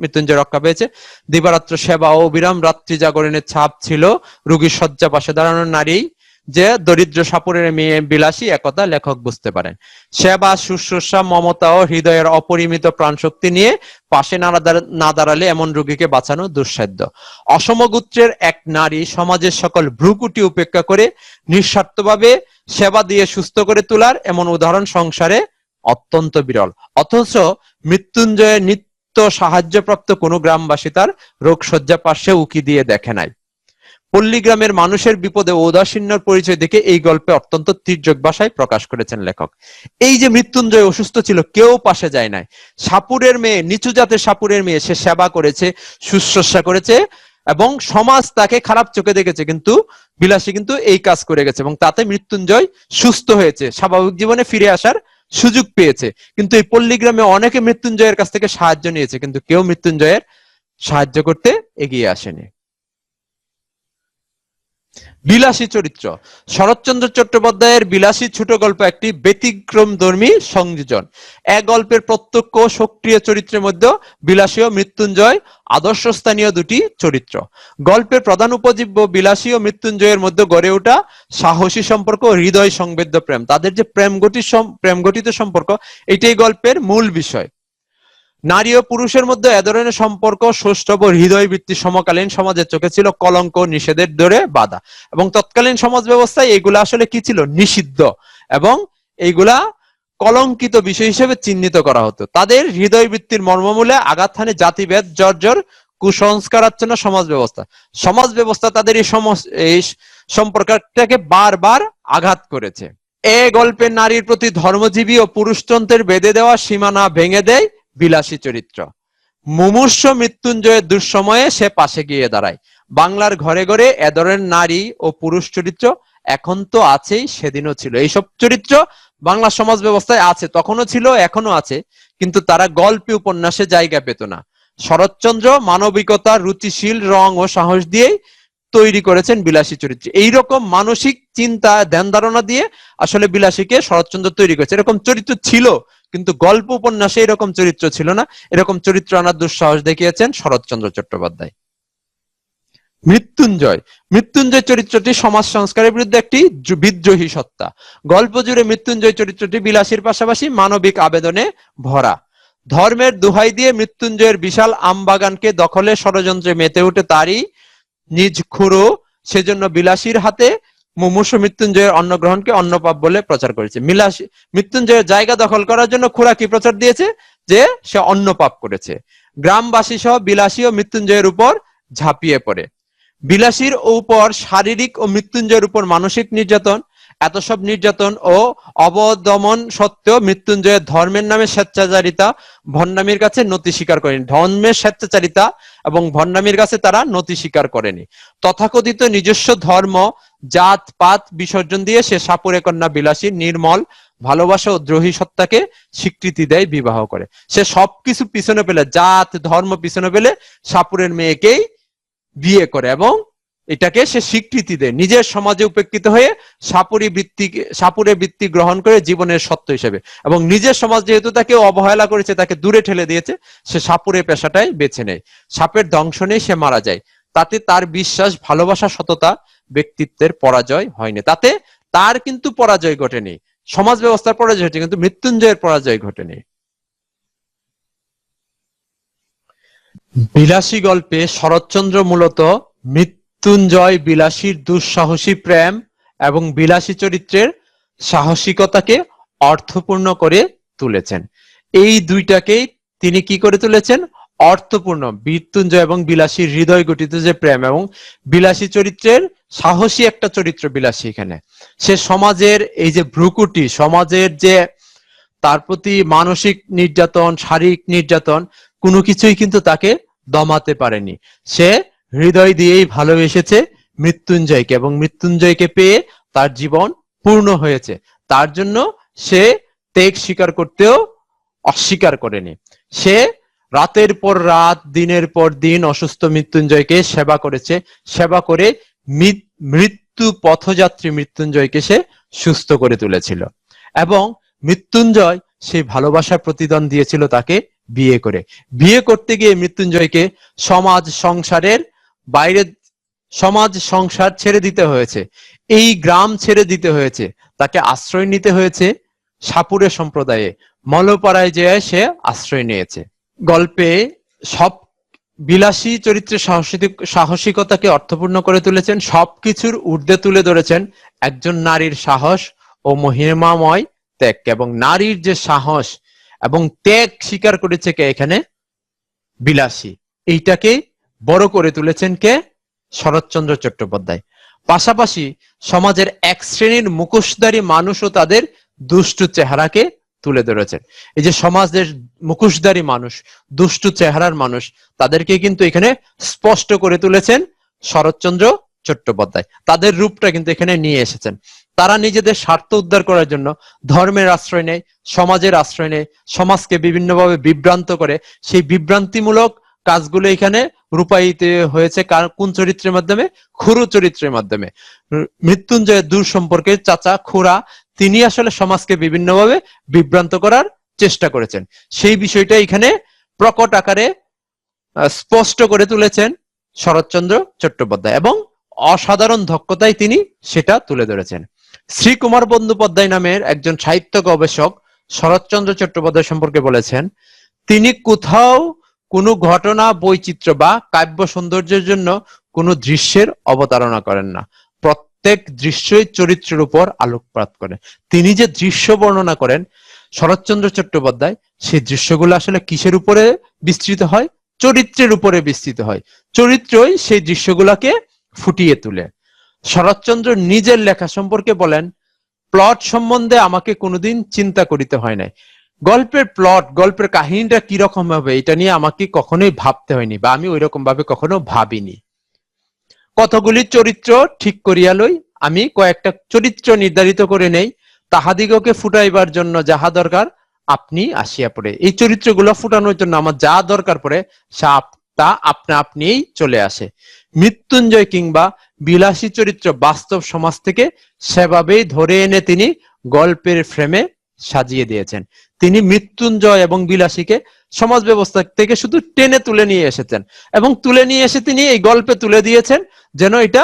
মৃত্যুঞ্জয় রক্ষা পেয়েছে। দিবারাত্র সেবা ও অবিরাম রাত্রি জাগরণের ছাপ ছিল রোগীর শয্যা পাশে দাঁড়ানো নারী যে দরিদ্র সাপুরের মেয়ে বিলাসী, একথা লেখক বুঝতে পারেন। সেবা শুশ্রূষা মমতা ও হৃদয়ের অপরিমিত প্রাণশক্তি নিয়ে পাশে না দাঁড়ালে এমন রোগীকে বাঁচানো দুঃসাধ্য। অসমগোত্রের এক নারী সমাজের সকল ভ্রুকুটি উপেক্ষা করে নিঃস্বার্থভাবে সেবা দিয়ে সুস্থ করে তোলার এমন উদাহরণ সংসারে অত্যন্ত বিরল। অথচ মৃত্যুঞ্জয়ের নিত্য সাহায্যপ্রাপ্ত কোনো গ্রামবাসী তার রোগ শয্যা পাশে উকি দিয়ে দেখে নাই। পল্লীগ্রামের মানুষের বিপদে ঔদাসীন্যর পরিচয় দেখে এই গল্পে অত্যন্ত তীর্যক ভাষায় প্রকাশ করেছেন লেখক। এই যে মৃত্যুঞ্জয় অসুস্থ ছিল, কেউ পাশে যায় নাই। সাপুরের মেয়ে, নিচু জাতের সাপুরের মেয়ে, সে সেবা করেছে, শুশ্রূষা করেছে, এবং সমাজ তাকে খারাপ চোখে দেখেছে, কিন্তু বিলাসী কিন্তু এই কাজ করে গেছে এবং তাতে মৃত্যুঞ্জয় সুস্থ হয়েছে, স্বাভাবিক জীবনে ফিরে আসার সুযোগ পেয়েছে। কিন্তু এই পল্লীগ্রামে অনেকে মৃত্যুঞ্জয়ের কাছ থেকে সাহায্য নিয়েছে, কিন্তু কেউ মৃত্যুঞ্জয়ের সাহায্য করতে এগিয়ে আসেনি। বিলাসী চরিত্র। শরৎচন্দ্র চট্টোপাধ্যায়ের বিলাসী ছোট গল্প একটি ব্যতিক্রমধর্মী সংযোজন। এক গল্পের প্রত্যক্ষ সক্রিয় চরিত্রের মধ্যে বিলাসী ও মৃত্যুঞ্জয় আদর্শস্থানীয় দুটি চরিত্র। গল্পের প্রধান উপজীব্য বিলাসী ও মৃত্যুঞ্জয়ের মধ্যে গড়ে ওঠা সাহসী সম্পর্ক, হৃদয় সংবেদ্য প্রেম, তাদের যে প্রেম গঠিত সম্পর্ক, এটাই গল্পের মূল বিষয়। নারী ও পুরুষের মধ্যে এ ধরনের সম্পর্ক সৌষ্ঠব হৃদয় বৃত্তি সমকালীন সমাজের চোখে ছিল কলঙ্ক, নিষেধের দরে বাধা, এবং তৎকালীন সমাজ ব্যবস্থায় এগুলা আসলে কি ছিল? নিষিদ্ধ, এবং এইগুলা কলঙ্কিত বিষয় হিসেবে চিহ্নিত করা হতো। তাদের হৃদয় বৃত্তির মর্মমূলে আঘাত হানে জাতিভেদ, জর্জর, কুসংস্কারাচ্ছন্ন সমাজ ব্যবস্থা তাদের এই সম্পর্কটাকে বারবার আঘাত করেছে। এ গল্পে নারীর প্রতি ধর্মজীবী ও পুরুষতন্ত্রের বেঁধে দেওয়া সীমানা ভেঙে দেয় বিলাসী চরিত্র। মুমূর্ষ মৃত্যুঞ্জয়ের দুঃসময়ে সে পাশে গিয়ে দাঁড়ায়। বাংলার ঘরে ঘরে এ ধরনের নারী ও পুরুষ চরিত্র এখন তো আছেই, সেদিনও ছিল। এইসব চরিত্র বাংলা সমাজ ব্যবস্থায় আছে, তখনও ছিল, এখনো আছে, কিন্তু তারা গল্পে উপন্যাসে জায়গা পেত না। শরৎচন্দ্র মানবিকতা, রুচিশীল রং ও সাহস দিয়েই তৈরি করেছেন বিলাসী চরিত্র। এইরকম মানসিক চিন্তা, ধ্যান ধারণা দিয়ে আসলে বিলাসীকে শরৎচন্দ্র তৈরি করেছে। এরকম চরিত্র ছিল, কিন্তু গল্প উপন্যাসে এরকম চরিত্র ছিল না। এরকম চরিত্র আনার দুঃসাহস দেখিয়েছেন শরৎচন্দ্র চট্টোপাধ্যায়। মৃত্যুঞ্জয় চরিত্রটি সমাজ সংস্কারের বিরুদ্ধে একটি বিদ্রোহী সত্তা। গল্প জুড়ে মৃত্যুঞ্জয় চরিত্রটি বিলাসীর পাশাপাশি মানবিক আবেদনে ভরা। ধর্মের দোহাই দিয়ে মৃত্যুঞ্জয়ের বিশাল আমবাগানকে দখলে ষড়যন্ত্রে মেতে উঠে তারই নিজ খুঁড়ো, সেজন্য বিলাসীর হাতে মুমূর্ষ মৃত্যুঞ্জয়ের অন্ন গ্রহণকে অন্নপাপ বলে প্রচার করেছে। মৃত্যুঞ্জয়ের জায়গা দখল করার জন্য খুড়া কি প্রচার দিয়েছে? যে সে অন্নপাপ করেছে। গ্রামবাসী সহ বিলাসী ও মৃত্যুঞ্জয়ের উপর ঝাঁপিয়ে পড়ে। বিলাসীর উপর শারীরিক ও মৃত্যুঞ্জয়ের উপর মানসিক নির্যাতন, এত সব নির্যাতন ও অবদমন সত্ত্বেও মৃত্যুঞ্জয়ের ধর্মের নামে স্বেচ্ছাচারিতা, ভণ্ডামির কাছে নতি স্বীকার করেনি। ধর্মের স্বেচ্ছাচারিতা এবং ভণ্ডামির কাছে তারা নতি স্বীকার করেনি। তথাকথিত নিজস্ব ধর্ম, জাত পাত বিসর্জন দিয়ে সে সাপুরে কন্যা বিলাসীর নির্মল ভালোবাসা ও দ্রোহী সত্তাকে স্বীকৃতি দেয়, বিবাহ করে। সে সবকিছু পিছনে ফেলে, জাত ধর্ম পিছনে ফেলে সাপুরের মেয়েকেই বিয়ে করে এবং এটাকে সে স্বীকৃতি দেয়। নিজের সমাজে উপেক্ষিত হয়ে সাপুরে বৃত্তি গ্রহণ করে জীবনের সত্য হিসেবে, এবং নিজের সমাজ যেহেতু তাকে অবহেলা করেছে, তাকে দূরে ঠেলে দিয়েছে, সে সাপুরে পেশাটাই বেছে নেয়। সাপের দংশনে সে মারা যায়। তাতে তার বিশ্বাস, ভালোবাসা, সততা, ব্যক্তিত্বের পরাজয় হয়নি। তাতে তার কিন্তু পরাজয় ঘটেনি, সমাজ ব্যবস্থার পরাজয় হয়েছে, কিন্তু মৃত্যুঞ্জয়ের পরাজয় ঘটেনি। বিলাসী গল্পে শরৎচন্দ্র মূলত মৃত্যুঞ্জয় বিলাসীর দুঃসাহসী প্রেম এবং বিলাসী চরিত্রের সাহসিকতাকে অর্থপূর্ণ করে তুলেছেন। এই দুইটাকেই তিনি কি করে তুলেছেন? অর্থপূর্ণ। মৃত্যুঞ্জয় এবং বিলাসীর হৃদয় গঠিত যে প্রেম এবং বিলাসী চরিত্রের সাহসী একটা চরিত্র বিলাসী, এখানে সে সমাজের এই যে ভ্রুকুটি, সমাজের যে তার প্রতি মানসিক নির্যাতন, শারীরিক নির্যাতন, কোনো কিছুই কিন্তু তাকে দমাতে পারেনি। সে হৃদয় দিয়েই ভালোবেসেছে মৃত্যুঞ্জয়কে, এবং মৃত্যুঞ্জয়কে পেয়ে তার জীবন পূর্ণ হয়েছে। তার জন্য সে ত্যাগ স্বীকার করতেও অস্বীকার করেনি। সে রাতের পর রাত, দিনের পর দিন অসুস্থ মৃত্যুঞ্জয়কে সেবা করেছে। সেবা করে মৃত্যু পথযাত্রী মৃত্যুঞ্জয়কে সে সুস্থ করে তুলেছিল, এবং মৃত্যুঞ্জয় সেই ভালোবাসার প্রতিদান দিয়েছিল তাকে বিয়ে করে। বিয়ে করতে গিয়ে মৃত্যুঞ্জয়কে সমাজ সংসারের বাইরে, সমাজ সংসার ছেড়ে দিতে হয়েছে, এই গ্রাম ছেড়ে দিতে হয়েছে, তাকে আশ্রয় নিতে হয়েছে সাপুরে সম্প্রদায়ে। মলপাড়ায় যেয়ে সে আশ্রয় নিয়েছে। গল্পে সব বিলাসী চরিত্রের সাহসিকতাকে অর্থপূর্ণ করে তুলেছেন, সবকিছুর ঊর্ধ্বে তুলে ধরেছেন একজন নারীর সাহস ও মহিমাময় ত্যাগ, এবং নারীর যে সাহস এবং ত্যাগ স্বীকার করেছে কে? এখানে বিলাসী। এইটাকে বড় করে তুলেছেন কে? শরৎচন্দ্র চট্টোপাধ্যায়। পাশাপাশি সমাজের এক শ্রেণীর মুখোশধারী মানুষও তাদের দুষ্টু চেহারাকে তুলে ধরেছেন। এই যে সমাজের মুখোশধারী মানুষ, দুষ্টু চেহারার মানুষ, তাদেরকে কিন্তু এখানে স্পষ্ট করে তুলেছেন শরৎচন্দ্র চট্টোপাধ্যায় তাদের রূপটা কিন্তু এখানে নিয়ে এসেছেন। তারা নিজেদের স্বার্থ উদ্ধার করার জন্য ধর্মের আশ্রয় নেয়, সমাজের আশ্রয় নেয়, সমাজকে বিভিন্নভাবে বিভ্রান্ত করে। সেই বিভ্রান্তিমূলক কাজগুলো এখানে রূপায়িত হয়েছে কোন চরিত্রের মাধ্যমে? খুরু চরিত্রের মাধ্যমে। মৃত্যুঞ্জয়ের দূর সম্পর্কের চাচা খুড়া তিনি আসলে সমাজকে বিভিন্নভাবে বিভ্রান্ত করার চেষ্টা করেছেন। সেই বিষয়টা এখানে প্রকট আকারে স্পষ্ট করে তুলেছেন শরৎচন্দ্র চট্টোপাধ্যায় এবং অসাধারণ দক্ষতায় তিনি সেটা তুলে ধরেছেন। শ্রীকুমার বন্দ্যোপাধ্যায় নামের একজন সাহিত্য গবেষক শরৎচন্দ্র চট্টোপাধ্যায় সম্পর্কে বলেছেন, তিনি কোথাও কোনো ঘটনা, বৈচিত্র্য বা কাব্য সৌন্দর্যের জন্য কোনো দৃশ্যের অবতারণা করেন না, প্রত্যেক দৃশ্যই চরিত্রের উপর আলোকপাত করেন। তিনি যে দৃশ্য বর্ণনা করেন শরৎচন্দ্র চট্টোপাধ্যায়, সেই দৃশ্যগুলো আসলে কিসের উপরে বিস্তৃত হয়? চরিত্রের উপরে বিস্তৃত হয়। চরিত্রই সেই দৃশ্যগুলোকে ফুটিয়ে তোলে। শরৎচন্দ্র নিজের লেখা সম্পর্কে বলেন, প্লট সম্বন্ধে আমাকে কোনোদিন চিন্তা করিতে হয় নাই। গল্পের প্লট, গল্পের কাহিনীটা কিরকম হবে এটা নিয়ে আমাকে কখনোই ভাবতে হয়নি, বা আমি ওই রকম ভাবে কখনো ভাবিনি। কতগুলি চরিত্র ঠিক করিয়া লই, আমি কয়েকটা চরিত্র নির্ধারিত করে নেই, তাহাদিগকে ফুটাইবার জন্য যাহা দরকার আপনি আসিয়া পড়ে। এই চরিত্রগুলো ফুটানোর জন্য আমার যা দরকার পড়ে তা আপনা আপনিই চলে আসে। মৃত্যুঞ্জয় কিংবা বিলাসী চরিত্র বাস্তব সমাজ থেকে সেভাবেই ধরে এনে তিনি গল্পের ফ্রেমে সাজিয়ে দিয়েছেন। তিনি মৃত্যুঞ্জয় এবং বিলাসীকে সমাজ ব্যবস্থা থেকে শুধু টেনে তুলে নিয়ে এসেছেন এবং তুলে নিয়ে এসে তিনি এই গল্পে তুলে দিয়েছেন যেন এটা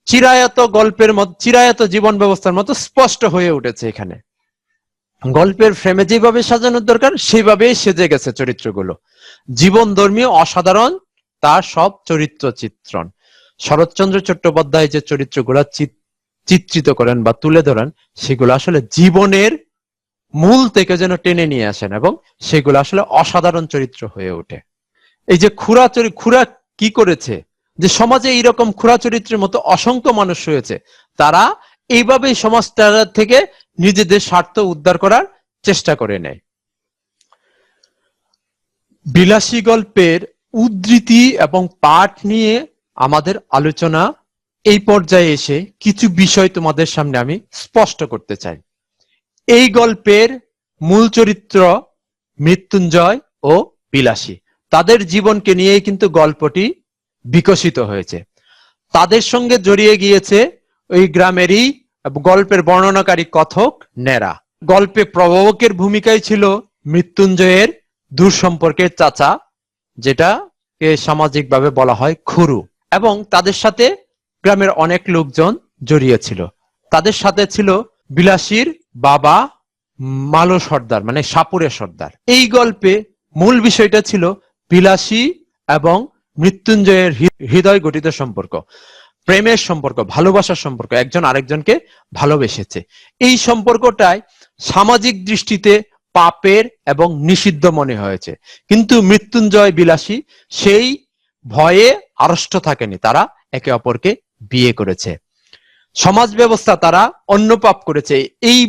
চিরায়ত গল্পের মতো, চিরায়ত জীবন ব্যবস্থার মতো স্পষ্ট হয়ে উঠেছে। এখানে গল্পের ফ্রেমে যেভাবে সাজানোর দরকার সেইভাবেই সেজে গেছে চরিত্রগুলো। জীবন ধর্মীয় অসাধারণ তার সব চরিত্র চিত্রণ। শরৎচন্দ্র চট্টোপাধ্যায় যে চরিত্রগুলো চিত্রিত করেন বা তুলে ধরেন সেগুলো আসলে জীবনের মূল থেকে যেন টেনে নিয়ে আসেন এবং সেগুলো আসলে অসাধারণ চরিত্র হয়ে ওঠে। এই যে খুড়া কি করেছে, যে সমাজে এইরকম খুড়া চরিত্রের মতো অসংখ্য মানুষ রয়েছে, তারা এইভাবেই সমাজটা থেকে নিজেদের স্বার্থ উদ্ধার করার চেষ্টা করে নেয়। বিলাসী গল্পের উদ্ধৃতি এবং পাঠ নিয়ে আমাদের আলোচনা এই পর্যায়ে এসে কিছু বিষয় তোমাদের সামনে আমি স্পষ্ট করতে চাই। এই গল্পের মূল চরিত্র মৃত্যুঞ্জয় ও বিলাসী, তাদের জীবনকে নিয়েই কিন্তু গল্পটি বিকশিত হয়েছে। তাদের সঙ্গে জড়িয়ে গিয়েছে ওই গ্রামেরই গল্পের বর্ণনাকারী কথক নেরা। গল্পে প্রভাবকের ভূমিকায় ছিল মৃত্যুঞ্জয়ের দূর সম্পর্কের চাচা, যেটাকে সামাজিকভাবে বলা হয় খুরু, এবং তাদের সাথে গ্রামের অনেক লোকজন জড়িয়ে ছিল। তাদের সাথে ছিল বিলাসীর বাবা মালো সর্দার, মানে সাপুরে সর্দার। এই গল্পে মূল বিষয়টা ছিল বিলাসী এবং মৃত্যুঞ্জয়ের হৃদয় গঠিত সম্পর্ক, প্রেমের সম্পর্ক, ভালোবাসার সম্পর্ক, একজন আরেকজনকে ভালোবেসেছে। এই সম্পর্কটাই সামাজিক দৃষ্টিতে পাপের এবং নিষিদ্ধ মনে হয়েছে, কিন্তু মৃত্যুঞ্জয় বিলাসী সেই ভয়ে আড়ষ্ট থাকেনি, তারা একে অপরকে বিয়ে করেছে। সমাজ ব্যবস্থা তারা অন্য পাপ করেছে, এই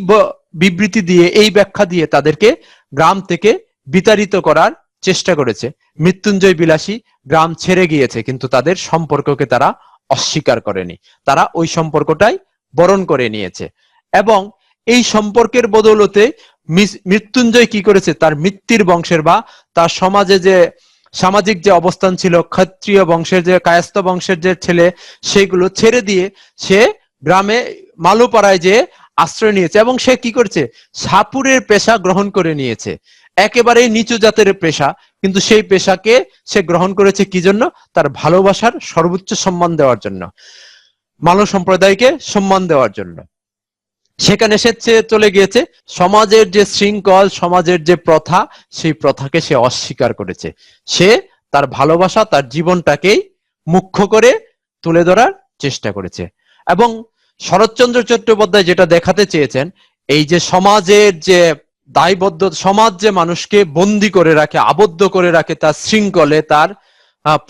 বিবৃতি দিয়ে, এই ব্যাখ্যা দিয়ে তাদেরকে গ্রাম থেকে বিতাড়িত করার চেষ্টা করেছে। মৃত্যুঞ্জয় বিলাসী গ্রাম ছেড়ে গিয়েছে, কিন্তু তাদের সম্পর্ককে তারা অস্বীকার করেনি, তারা ওই সম্পর্কটাই বরণ করে নিয়েছে। এবং এই সম্পর্কের বদৌলতে মৃত্যুঞ্জয় কি করেছে, তার মৃত্যুর বংশের বা তার সমাজে যে সামাজিক যে অবস্থান ছিল, ক্ষত্রিয় বংশের যে কায়স্থ বংশের যে ছেলে, সেগুলো ছেড়ে দিয়ে সে গ্রামে মালুপাড়ায় যে আশ্রয় নিয়েছে এবং সে কি করছে, সাপুরের পেশা গ্রহণ করে নিয়েছে, একেবারে নিচু জাতের পেশা, কিন্তু সেই পেশাকে সে গ্রহণ করেছে কি জন্য? তার ভালোবাসার সর্বোচ্চ সম্মান দেওয়ার জন্য, মালু সম্প্রদায়কে সম্মান দেওয়ার জন্য। সেখানে সে চলে গিয়েছে, সমাজের যে শৃঙ্খল, সমাজের যে প্রথা, সেই প্রথাকে সে অস্বীকার করেছে। সে তার ভালোবাসা, তার জীবনটাকেই মুখ্য করে তুলে ধরার চেষ্টা করেছে। এবং শরৎচন্দ্র চট্টোপাধ্যায় যেটা দেখাতে চেয়েছেন, এই যে সমাজের যে দায়বদ্ধ, সমাজ যে মানুষকে বন্দী করে রাখে, আবদ্ধ করে রাখে তার শৃঙ্খলে, তার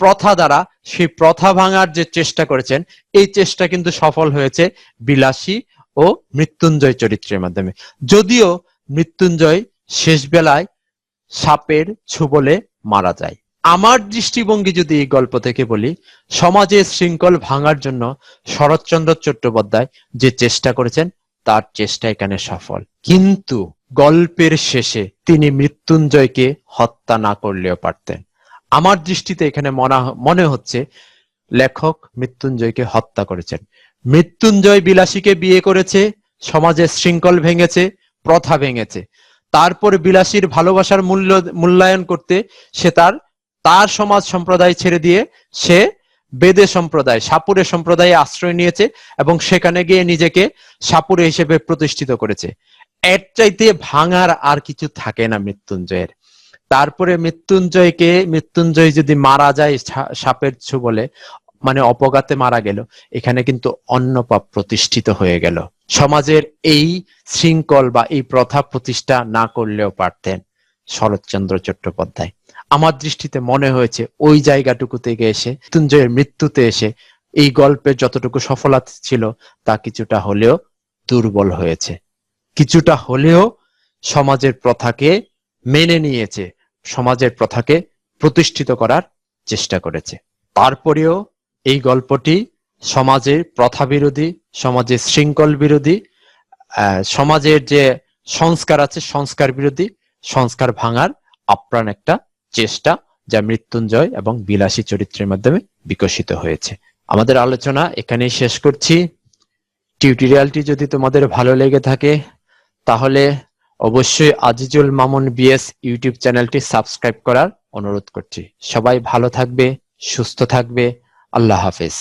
প্রথা দ্বারা, সেই প্রথা ভাঙার যে চেষ্টা করেছেন, এই চেষ্টা কিন্তু সফল হয়েছে বিলাসী ও মৃত্যুঞ্জয় চরিত্রের মাধ্যমে। যদিও মৃত্যুঞ্জয় শেষ বেলায় সাপের ছোবলে মারা যায়। আমার দৃষ্টিভঙ্গি যদি এই গল্প থেকে বলি, সমাজের শৃঙ্খল ভাঙার জন্য শরৎচন্দ্র চট্টোপাধ্যায় যে চেষ্টা করেছেন তার চেষ্টা এখানে সফল, কিন্তু গল্পের শেষে তিনি মৃত্যুঞ্জয়কে হত্যা না করলেও পারতেন। আমার দৃষ্টিতে এখানে মনে হচ্ছে লেখক মৃত্যুঞ্জয়কে হত্যা করেছেন। মৃত্যুঞ্জয় বিলাসীকে বিয়ে করেছে, সমাজের শৃঙ্খল ভেঙেছে, প্রথা ভেঙেছে। তারপর বিলাসীর ভালোবাসার মূল্যায়ন করতে সে তার সমাজ সম্প্রদায় ছেড়ে দিয়ে সে বেদে সম্প্রদায়, সাপুরে সম্প্রদায়ে আশ্রয় নিয়েছে এবং সেখানে গিয়ে নিজেকে সাপুরে হিসেবে প্রতিষ্ঠিত করেছে। এর চাইতে ভাঙার আর কিছু থাকে না মৃত্যুঞ্জয়ের। তারপরে মৃত্যুঞ্জয় যদি মারা যায় সাপের ছোবলে, মানে অপঘাতে মারা গেল, এখানে কিন্তু অন্য পাপ প্রতিষ্ঠিত হয়ে গেল। সমাজের এই শৃঙ্খল বা এই প্রথা প্রতিষ্ঠা না করলেও পারতেন শরৎচন্দ্র চট্টোপাধ্যায়। আমার দৃষ্টিতে মনে হয়েছে ওই জায়গাটুকু থেকে এসে মৃত্যুঞ্জয়ের মৃত্যুতে এসে এই গল্পের যতটুকু সফলতা ছিল তা কিছুটা হলেও দুর্বল হয়েছে, কিছুটা হলেও সমাজের প্রথাকে মেনে নিয়েছে, সমাজের প্রথাকে প্রতিষ্ঠিত করার চেষ্টা করেছে। তারপরেও এই গল্পটি সমাজের প্রথা বিরোধী, সমাজের শৃঙ্খল বিরোধী, সমাজের যে সংস্কার আছে সংস্কার বিরোধী, সংস্কার ভাঙার আপ্রাণ একটা চেষ্টা, যা মৃত্যুঞ্জয় এবং বিলাসী চরিত্রের মাধ্যমে বিকশিত হয়েছে। আমাদের আলোচনা এখানেই শেষ করছি। টিউটোরিয়ালটি যদি তোমাদের ভালো লেগে থাকে তাহলে অবশ্যই আজিজুল মামুন বিএস ইউটিউব চ্যানেলটি সাবস্ক্রাইব করার অনুরোধ করছি। সবাই ভালো থাকবে, সুস্থ থাকবে। আল্লাহ হাফেজ।